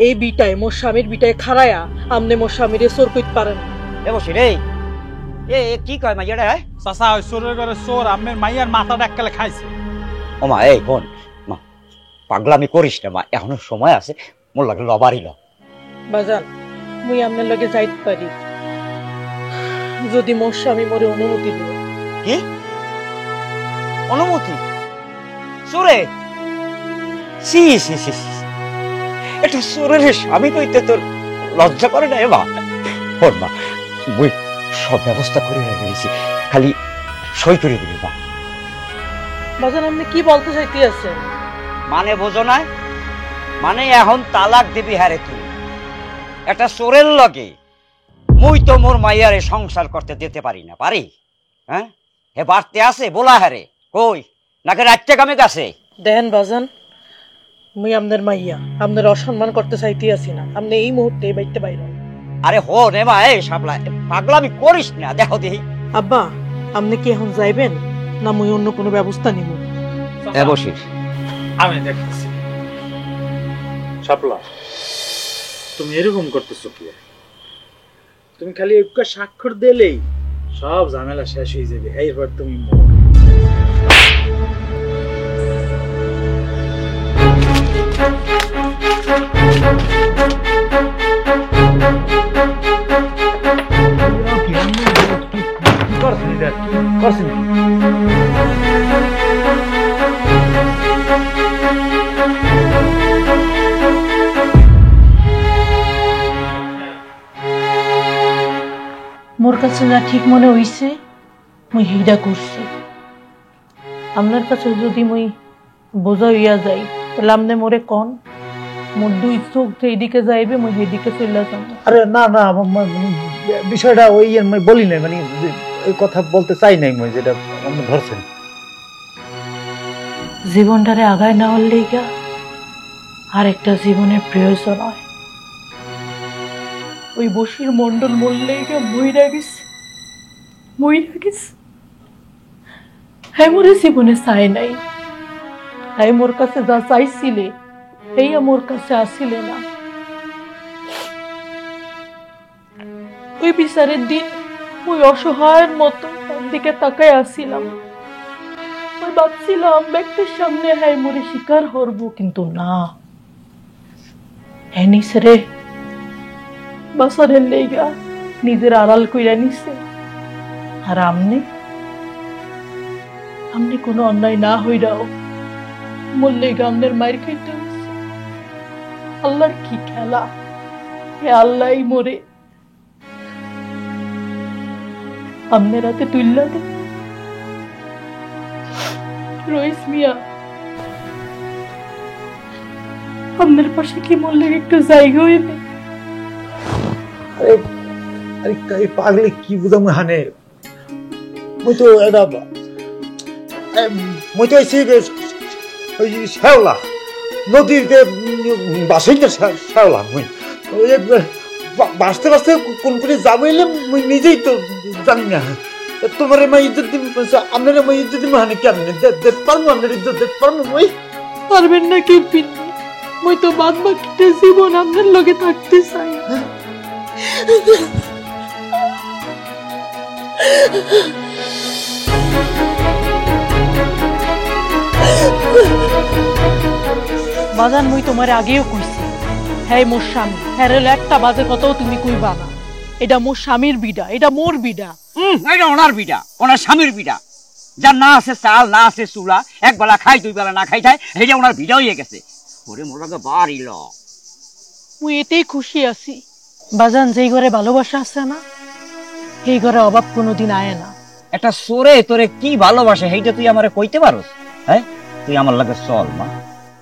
[SPEAKER 3] এই বিটায়, মোর স্বামীর বিটায় খাড়ায়া আপনি মোর স্বামীরে চোর কইতে পারেন না।
[SPEAKER 6] এ বসে রে, এ কি কয় মাইয়াটা?
[SPEAKER 2] চাচা ওই চোরের ঘরে চোর, আমের মাইয়ার মাথাটা এককালে খাইছে।
[SPEAKER 6] ও মা, এই বোন, মা পাগলামি করিস না মা, এখনো সময় আছে, মোর লাগে লবারই ল।
[SPEAKER 3] বাজান, মুই আপনার লগে যাইতে পারি যদি মোর স্বামী মোরে অনুমতি দেয়।
[SPEAKER 6] কি অনুমতি? চোরে? সি সি সি, এটা চোরের স্বামী কইতে তোর লজ্জা করে না? মা শোন মা, মুই সব ব্যবস্থা করে রেখেছি, খালি সই করে দিবি মা।
[SPEAKER 3] বাজান, আপনি কি বলতে চাইতে আছেন?
[SPEAKER 6] মানে বোঝো না? মানে এখন তালাক দিবি হারে তুই একটা চোরের লগে? মুই তো মোর মাইয়ারে সংসার করতে দিতে পারি না, পারি? হ্যাঁ, হে বাড়তে আছে বলা হারে কই, নাকি রাত্রে কামে গেছে?
[SPEAKER 3] দেখেন বাজান, মুই আপনার মাইয়া আপনার অসম্মান করতে চাইতে আসি না, আপনি এই মুহূর্তে এই বাইতে বাইর হন।
[SPEAKER 6] আরে হো রে মা, এই শাপলা পাগলামি করিস না, দেখো দেখি।
[SPEAKER 3] আব্বা আপনি কি এখন যাইবেন না মুই অন্য কোনো ব্যবস্থা নিব?
[SPEAKER 6] বসিস।
[SPEAKER 2] আমি দেখতেছি। শাপলা, তুমি এরকম করতেছো কি? তুমি খালি একটা স্বাক্ষর দিলেই সব ঝামেলা শেষ হয়ে যাবে, এইবার তুমি মোর।
[SPEAKER 3] মোর কাছে যা ঠিক মনে হইছে মুই হেইডা করছি। আপনার কাছে যদি মুই বোঝা হইয়া যাই তাহলে আপনি মোরে কন, মোর দুই চোখ যেদিকে যাইবে মুই সেদিকে চলে যাব।
[SPEAKER 2] আরে না না, বিষয়টা ওই বলি নাই, মানে ওই কথা বলতে চাই নাই মই, যেটা আপনি ধরছেন।
[SPEAKER 3] জীবনটারে আগায় নেওয়ার লেগা আর একটা জীবনের প্রয়োজন হয়। ওই বসির মন্ডল মরলে মইরা গেছে। হ্যাঁ মোরে জীবনে চাই নাই, হ্যাঁ মোর কাছে যা চাইছিলে এই মোর কাছে আসিলে না। ওই বিচারের দিন ওই অসহায়ের মতো তার দিকে তাকায় আসছিলাম, ওই ভাবছিলাম ব্যক্তির সামনে হ্যাঁ মোরে স্বীকার করবো, কিন্তু না, হ্যাঁ নিসরে বাসারের লেগা নিজের আড়াল কইরা নিছে। আর আমনে কোনো অন্যায় না হইরাও মোর লেগা আমনের মায়ের খাইতে হইছে। আল্লাহর কি খেলা, হে আল্লাহ মোরে আমনের হাতে তুল্লা দে। রইস মিয়া, আমনের পাশে কি মোর লেগে একটু জায়গা হইবে?
[SPEAKER 2] আরে পাগলে কি বুঝাম হানে, মই তো এটা মই তো ওই শ্যাওলা নদীতে বাসে শ্যাওলা, মই বাঁচতে বাঁচতে কোন করে যাবো এলে মই নিজেই তো জানি না। তোমার মা ইজ্জত দিব, আপনার মা ইজ্জত দিব হানে কেমন দেখতে পারবো? আপনার ইজ্জত দেখতে পারবো? মই
[SPEAKER 3] পারবেন না কি পিন্নি, মই তো বাদ বাকিটা জীবন আপনার লগে থাকতে চাই। বাজান মুই তোমার আগেও কইছি, হ্যাঁ মোর স্বামী, হ্যাঁ একটা বাজে কথাও তুমি কইবা না। এটা মোর স্বামীর বিডা, এটা মোর বিডা।
[SPEAKER 6] এটা ওনার বিটা, ওনার স্বামীর বিটা। যার না আছে চাল, না আছে চুলা, এক বেলা খাই দুই বেলা না খাই যায়, এটা ওনার বিটা হয়ে গেছে। ওরে মোর লগে বাড়ি ল,
[SPEAKER 3] মুই এতেই খুশি আছি। বাজান যেই ঘরে ভালোবাসা আছে না, এই ঘরে অভাব কোনোদিন আয় না।
[SPEAKER 6] একটা সোরে তোরে কি ভালোবাসে সেইটা তুই আমারে কইতে পারোস? হ্যাঁ, তুই আমার লাগে চল মা,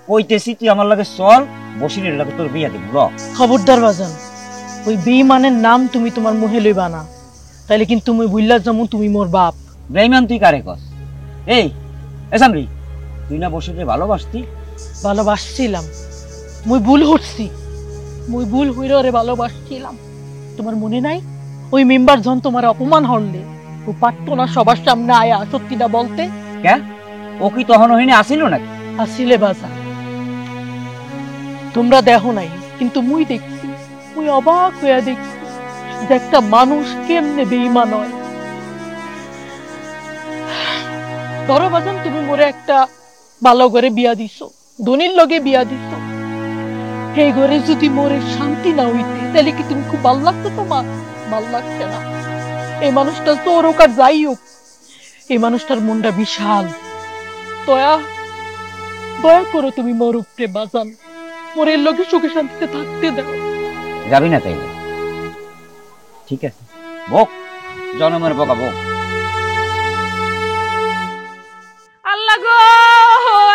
[SPEAKER 6] কইতেছি তুই আমার লাগে চল, বসিরের লাগে তোর বিয়া দিব।
[SPEAKER 3] খবরদার বাজান, ওই বেঈমানের নাম তুমি তোমার মুহে লইবা না, তাইলে কিন্তু তুমি বুইল্লা যেমন তুমি মোর বাপ।
[SPEAKER 6] বেঈমান তুই কারে কস? এই এসামরি, তুই না বসিরে ভালোবাসতি?
[SPEAKER 3] ভালোবাসছিলাম, মুই ভুল হচ্ছি, মুই ভুল হইরে ওরে ভালোবাসছিলাম। তোমার মনে নাই ওই মেম্বার যখন তোমার অপমান হলে ও পারতো না সবার সামনে আয়া সত্যিটা বলতে?
[SPEAKER 6] কে ও কি তখন ওখানে আসিল নাকি?
[SPEAKER 3] আসিলে বাজা, তোমরা দেখো নাই কিন্তু মুই দেখছি, মুই অবাক হইয়া দেখছি যে একটা মানুষ কেমনে বেঈমান হয়। ধরো বাজান, তুমি মোরে একটা ভালো ঘরে বিয়া দিছো, ধনির লগে বিয়া দিছো, এই ঘরে যদি মোরে শান্তি না হইতে তাহলে কি তুমি খুব ভালো লাগতো? তোমার ভাল লাগছে না। এই মানুষটা চোর হোক আর যাই হোক, এই মানুষটার মনটা বিশাল। দয়া দয়া করো তুমি মোর উপরে বাজান, মোরের লোকে সুখে শান্তিতে থাকতে দাও।
[SPEAKER 6] যাবি না তাইলে? ঠিক আছে, বক জনমের বকা বক।
[SPEAKER 7] আল্লাহ গো,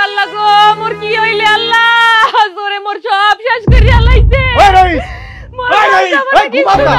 [SPEAKER 7] আল্লাহ গো, মোর কি হইলে? আল্লাহ জোরে মোর সব শেষ করিয়া লাইছে। মোর সব কিছু না।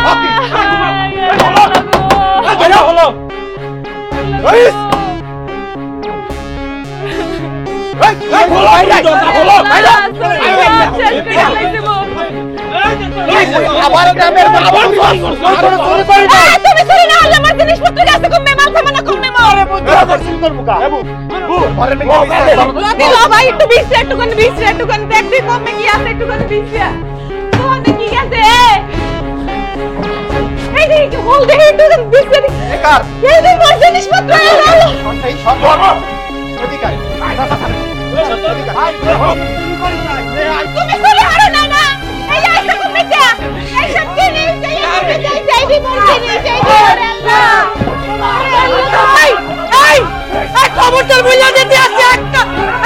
[SPEAKER 3] খবরটার বইলা দিতে আছে একটা,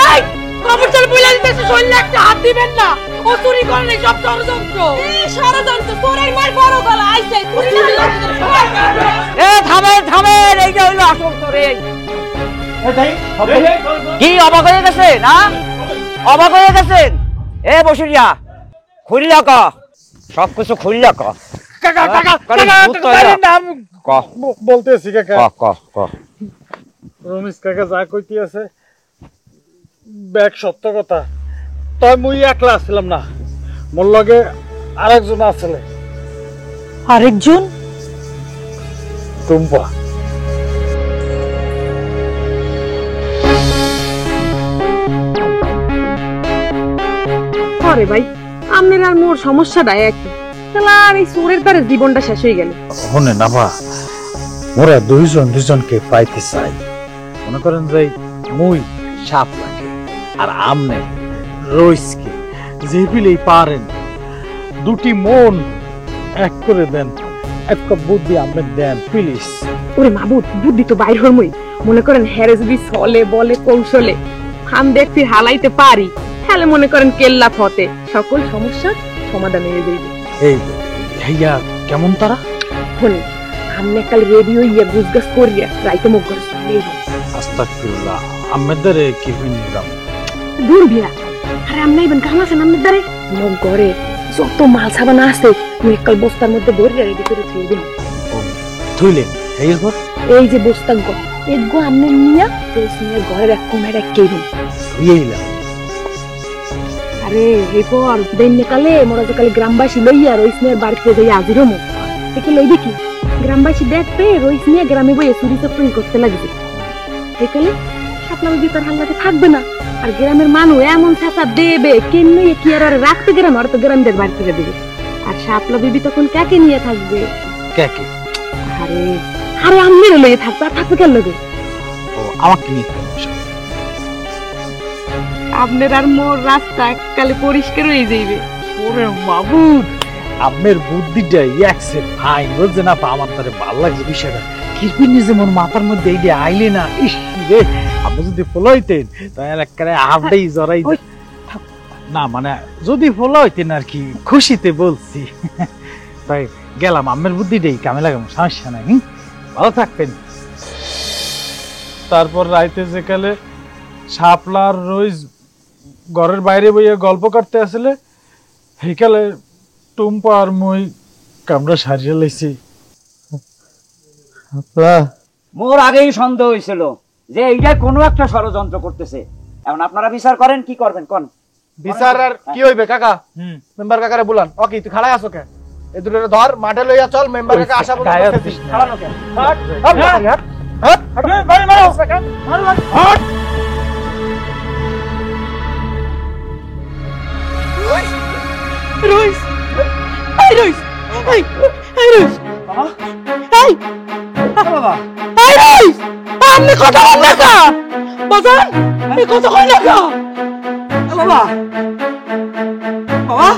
[SPEAKER 3] এই খবরটার বইলা দিতে আছে, শরীরে একটা হাত দিবেন না, ও চুরি করে নাই, সব ষড়যন্ত্র। ষড়যন্ত্র, চোরের মার বড় গলা আইছে, চুরি না।
[SPEAKER 6] থামেন, এইটা হইলো আসল চোরে। কি অবাক হয়ে গেছে না? অবাক হয়ে গেছেন? এ বসিরিয়া খুললা ক, সবকিছু খুললা ক।
[SPEAKER 2] বলতেছি কাকা,
[SPEAKER 6] ক
[SPEAKER 2] রমেশ কাকা যা কইতে আছে ব্যাগ সত্য কথা। তাই মুই একলা আসছিলাম না, মোর লগে আরেকজন আসলে।
[SPEAKER 3] আরেকজন?
[SPEAKER 2] টুম্পা।
[SPEAKER 7] আরে ভাই, আপনার আর মোর সমস্যাটা একই, তাহলে আর এই চোরের দ্বারা জীবনটা শেষ হয়ে গেল।
[SPEAKER 2] শোনে না বা, মোরা দুইজনকে পাইতে চাই। মনে করেন যে মুই সাপ লাগে আর আমনে রইসকে যে পিলেই পারেন, দুটি মন এক করে দেন, একটা বুদ্ধি আপনি দেন প্লিজ।
[SPEAKER 7] ওরে মাবুদ, বুদ্ধি তো বাইর হরমই। মনে করেন হেরে যদি চলে বলে কৌশলে হাম দেখতে হালাইতে পারি, তাহলে মনে করেন কেল্লা ফতে সকল সমস্যার সমাধান হয়ে যাইবে।
[SPEAKER 2] এই ভাইয়া কেমন তারা?
[SPEAKER 7] শুনি, আমনে কাল রেডিও ইয়া গুজগাছ করিয়া রাইতে মুখ করে শুনলেই
[SPEAKER 2] আস্তাগফিরুল্লাহ, আমাদের কি হইনিলাম
[SPEAKER 7] দূর ভিয়া। আরে আমনে ইবেন কাম আছেন আমনে দারে মুখ ঘরে যত মাল সাবান আছে মুই কাল বস্তার মধ্যে ভরে রেডি করে থুই দিন।
[SPEAKER 2] থুইলেন এইবার?
[SPEAKER 7] এই যে বস্তা গো এগো আমনে নিয়া রইসিনের ঘরের এক কোণে রাখকেই দিন।
[SPEAKER 2] থুইলাম।
[SPEAKER 7] আরে এরপর দিনে কালে মোরা যে কালে গ্রামবাসী লইয়া রইসিনের বাড়িতে যাই আজিরও মুখ দেখে লইবে কি গ্রামবাসী দেখবে রইসিনিয়া গ্রামে বইয়ে চুরি চপ্পরি করতে লাগবে। একালে শাপলা বিবি তার হাল্লাতে থাকবে না, আর গ্রামের মানুষ এমন ছাতা দেবে কেন কি আর রাখতে গ্রাম আর তো গ্রামদের বাড়ি থেকে দেবে। আর শাপলা বিবি তখন কাকে নিয়ে থাকবে?
[SPEAKER 2] কাকে?
[SPEAKER 7] আরে আরে আম্মের লইয়ে থাকবে, আর থাকবে কেন লগে?
[SPEAKER 2] ও আমাকে নিয়ে থাকবে।
[SPEAKER 7] আপনার আর মোর রাস্তা এককালে পরিষ্কার হয়ে যাইবে।
[SPEAKER 2] ওরে মাবুদ, আপনার বুদ্ধিটাই একসে ফাইন, বুঝছে না? আমার তারে ভাল লাগছে বিষয়টা। কিরপিন নিজে মোর মাথার মধ্যে এই যে আইলে না, ইস রে, আপনি যদি ফলো হইতেন তাহলে একেবারে হাফটাই জড়াই না, মানে যদি ফলো হইতেন আর কি, খুশিতে বলছি। তাই গেলাম, আপনার বুদ্ধিটাই কামে লাগাম, সমস্যা নাই, ভালো থাকবেন। তারপর রাইতে যেকালে শাপলার রোজ ঘরের বাইরে বইয়ে গল্প করতে আসলে, হেকালে টুম্পা আর মই কামড়া সারিয়ে লাইছি।
[SPEAKER 6] মোর আগেই সন্দেহ হয়েছিল যে এইটা কোনো একটা ষড়যন্ত্র করতেছে। এখন আপনারা বিচার করেন, কি করবেন কোন?
[SPEAKER 8] বিচার আর কি হইবে কাকা? মেম্বার কাকারে বলান। ওকে তুই খাড়াই আছো কে? এই দুটো ধর মাঠে লইয়া চল, মেম্বার কাকা আশা বলতে খাড়ানো কে? হট হট হট হট হট ভাই মারো কাকা, মারো হট।
[SPEAKER 3] রইস, এই রইস, এই রইস, এই
[SPEAKER 8] বাবা
[SPEAKER 3] এই রইস, আপনি কথা বল না কা বাজান, এই কথা কই না কা
[SPEAKER 8] বাবা বাবা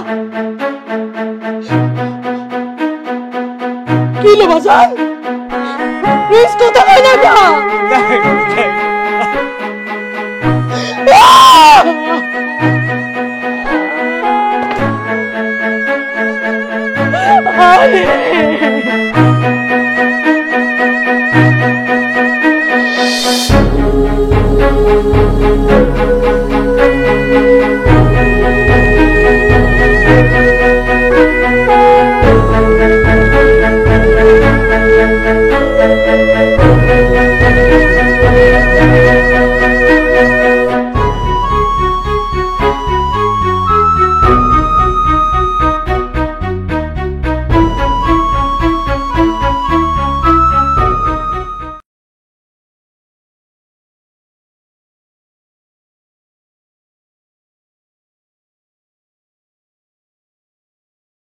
[SPEAKER 3] কি লো বাজান, রইস কথা কই না কা? আরে